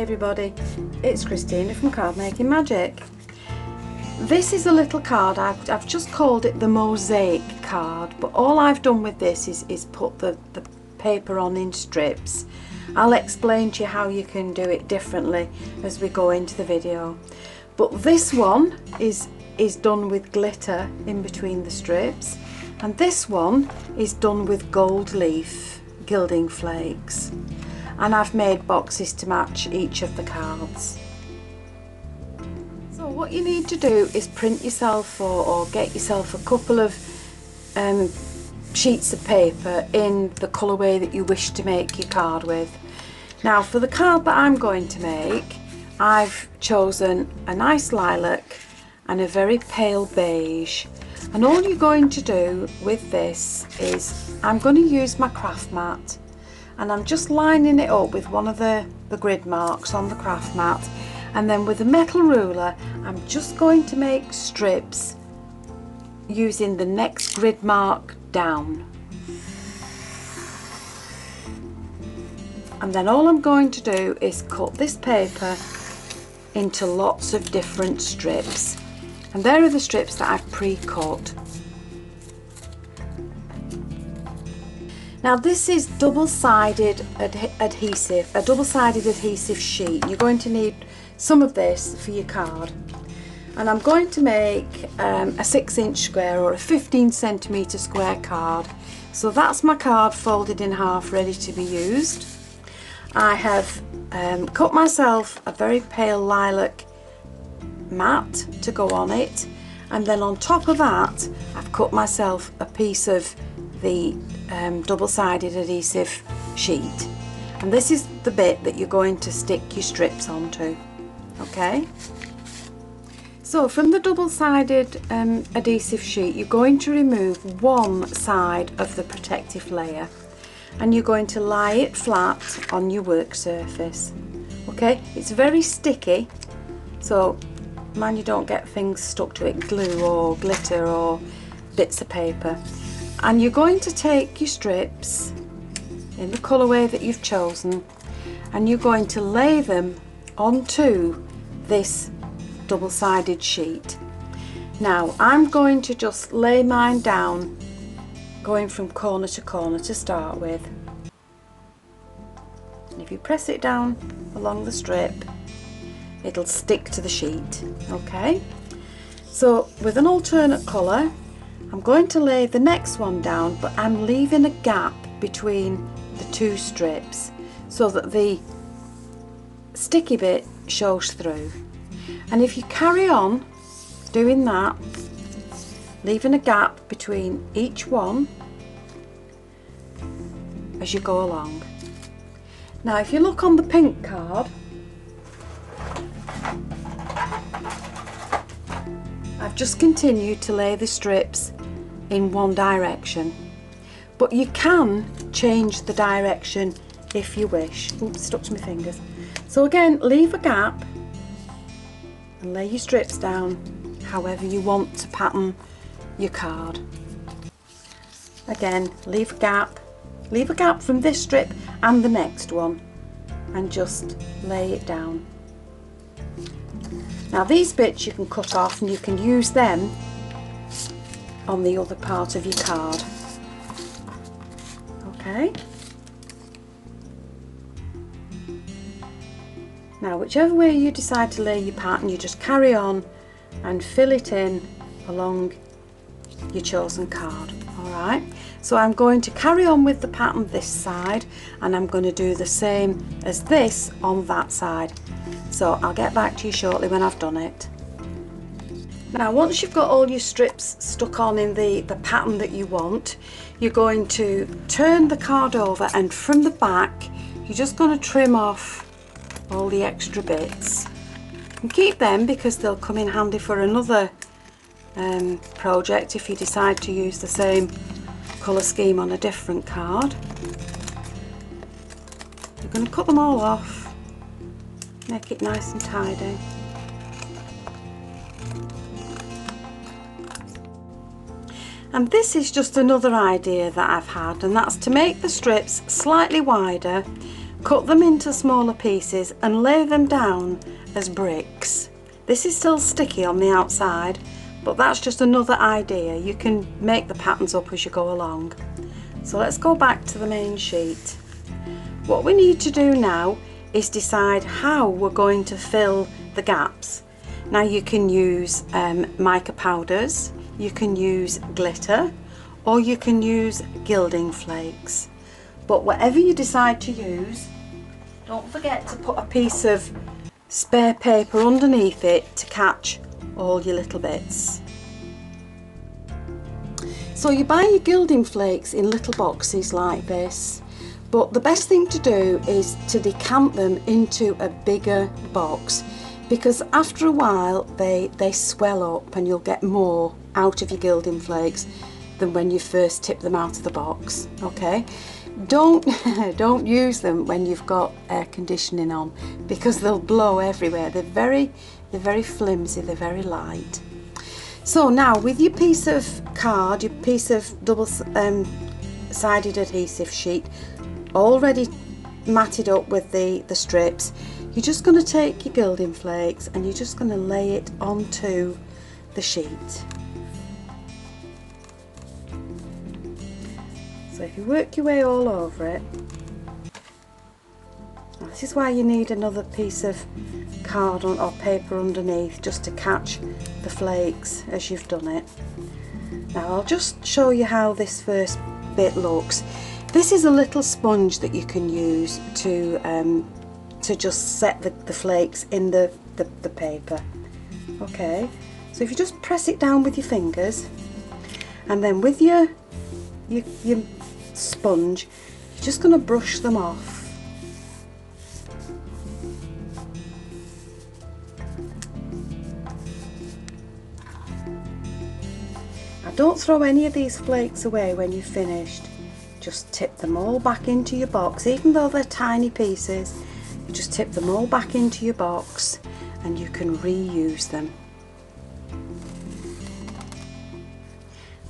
Hey everybody, it's Christina from Card Making Magic. This is a little card, I've just called it the Mosaic card, but all I've done with this is put the paper on in strips. I'll explain to you how you can do it differently as we go into the video. But this one is done with glitter in between the strips, and this one is done with gold leaf gilding flakes. And I've made boxes to match each of the cards. So what you need to do is print yourself or get yourself a couple of sheets of paper in the colourway that you wish to make your card with. Now for the card that I'm going to make, I've chosen a nice lilac and a very pale beige. And all you're going to do with this is I'm going to use my craft mat, and I'm just lining it up with one of the grid marks on the craft mat, and then with a metal ruler I'm just going to make strips using the next grid mark down. And then all I'm going to do is cut this paper into lots of different strips, and there are the strips that I've pre-cut. Now this is double-sided adhesive, a double-sided adhesive sheet. You're going to need some of this for your card. And I'm going to make a 6-inch square or a 15cm square card. So that's my card folded in half, ready to be used. I have cut myself a very pale lilac mat to go on it, and then on top of that I've cut myself a piece of the double-sided adhesive sheet, and this is the bit that you're going to stick your strips onto. Okay, so from the double-sided adhesive sheet you're going to remove one side of the protective layer, and you're going to lie it flat on your work surface. Okay, it's very sticky, so mind you don't get things stuck to it, glue or glitter or bits of paper. And you're going to take your strips in the colourway that you've chosen, and you're going to lay them onto this double-sided sheet. Now I'm going to just lay mine down, going from corner to corner to start with. And if you press it down along the strip, it'll stick to the sheet. Okay, so with an alternate colour I'm going to lay the next one down, but I'm leaving a gap between the two strips so that the sticky bit shows through. And if you carry on doing that, leaving a gap between each one as you go along. Now if you look on the pink card, I've just continued to lay the strips in one direction, but you can change the direction if you wish. Oops, stuck to my fingers. So again, leave a gap and lay your strips down however you want to pattern your card. Again, leave a gap from this strip and the next one, and just lay it down. Now these bits you can cut off and you can use them on the other part of your card. Okay. Now whichever way you decide to lay your pattern, you just carry on and fill it in along your chosen card. Alright, so I'm going to carry on with the pattern this side, and I'm going to do the same as this on that side. So I'll get back to you shortly when I've done it. Now once you've got all your strips stuck on in the pattern that you want, you're going to turn the card over, and from the back you're just going to trim off all the extra bits. And keep them because they'll come in handy for another project if you decide to use the same colour scheme on a different card. You're going to cut them all off, make it nice and tidy. And this is just another idea that I've had, and that's to make the strips slightly wider cut them into smaller pieces and lay them down as bricks. This is still sticky on the outside, but that's just another idea. You can make the patterns up as you go along. So let's go back to the main sheet. What we need to do now is decide how we're going to fill the gaps. Now you can use mica powders, you can use glitter, or you can use gilding flakes. But whatever you decide to use, don't forget to put a piece of spare paper underneath it to catch all your little bits. So you buy your gilding flakes in little boxes like this, but the best thing to do is to decant them into a bigger box, because after a while they swell up and you'll get more out of your gilding flakes than when you first tip them out of the box. Okay, don't use them when you've got air conditioning on, because they'll blow everywhere. They're very flimsy, they're very light. So now with your piece of card, your piece of double sided adhesive sheet already matted up with the strips, you're just going to take your gilding flakes and you're just going to lay it onto the sheet. So if you work your way all over it, now this is why you need another piece of card or paper underneath, just to catch the flakes as you've done it. Now I'll just show you how this first bit looks. This is a little sponge that you can use to just set the flakes in the paper. Okay, so if you just press it down with your fingers, and then with your sponge, you're just going to brush them off. Now don't throw any of these flakes away when you've finished. Just tip them all back into your box, even though they're tiny pieces. You just tip them all back into your box and you can reuse them.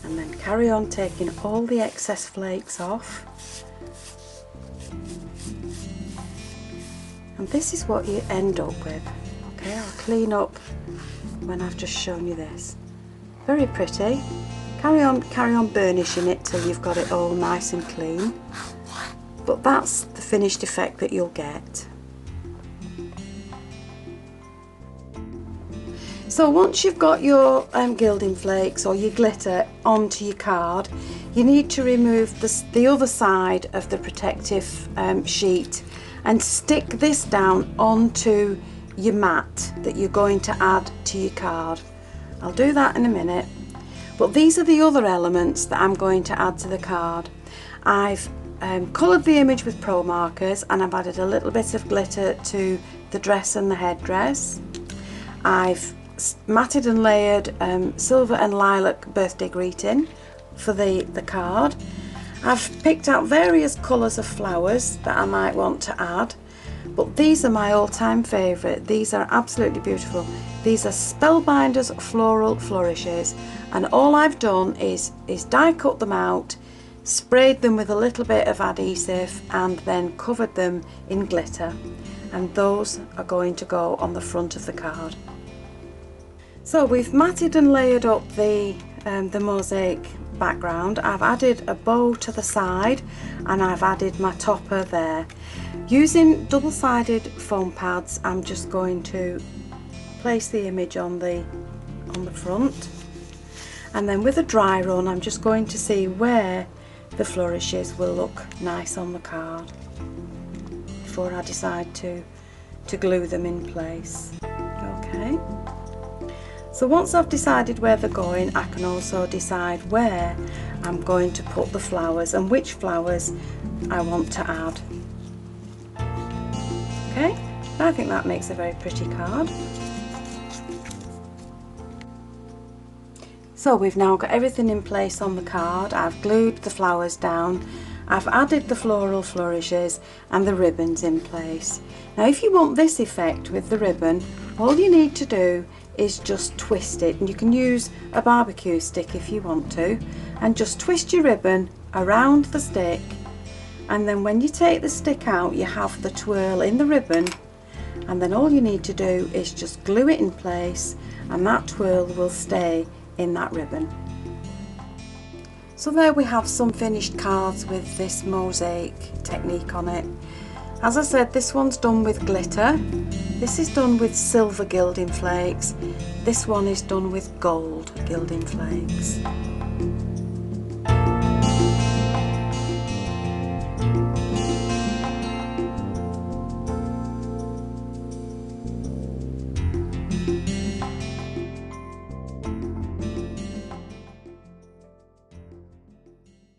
And then carry on taking all the excess flakes off. And this is what you end up with. Okay, I'll clean up when I've just shown you this. Very pretty. Carry on burnishing it till you've got it all nice and clean. But that's the finished effect that you'll get. So once you've got your gilding flakes or your glitter onto your card, you need to remove the other side of the protective sheet and stick this down onto your mat that you're going to add to your card. I'll do that in a minute. But these are the other elements that I'm going to add to the card. I've coloured the image with pro markers, and I've added a little bit of glitter to the dress and the headdress. I've matted and layered silver and lilac birthday greeting for the card. I've picked out various colours of flowers that I might want to add, but these are my all-time favourite. These are absolutely beautiful. These are Spellbinders Floral Flourishes, and all I've done is die cut them out, sprayed them with a little bit of adhesive, and then covered them in glitter, and those are going to go on the front of the card. So we've matted and layered up the mosaic background. I've added a bow to the side and I've added my topper there. Using double-sided foam pads, I'm just going to place the image on the front, and then with a dry run I'm just going to see where the flourishes will look nice on the card before I decide to glue them in place. Okay. So once I've decided where they're going, I can also decide where I'm going to put the flowers and which flowers I want to add. Okay, I think that makes a very pretty card. So we've now got everything in place on the card. I've glued the flowers down, I've added the floral flourishes and the ribbons in place. Now if you want this effect with the ribbon, all you need to do is just twist it, and you can use a barbecue stick if you want to, and just twist your ribbon around the stick And then when you take the stick out, you have the twirl in the ribbon, and then all you need to do is just glue it in place, and that twirl will stay in that ribbon. So there we have some finished cards with this mosaic technique on it. As I said, this one's done with glitter, this is done with silver gilding flakes, this one is done with gold gilding flakes.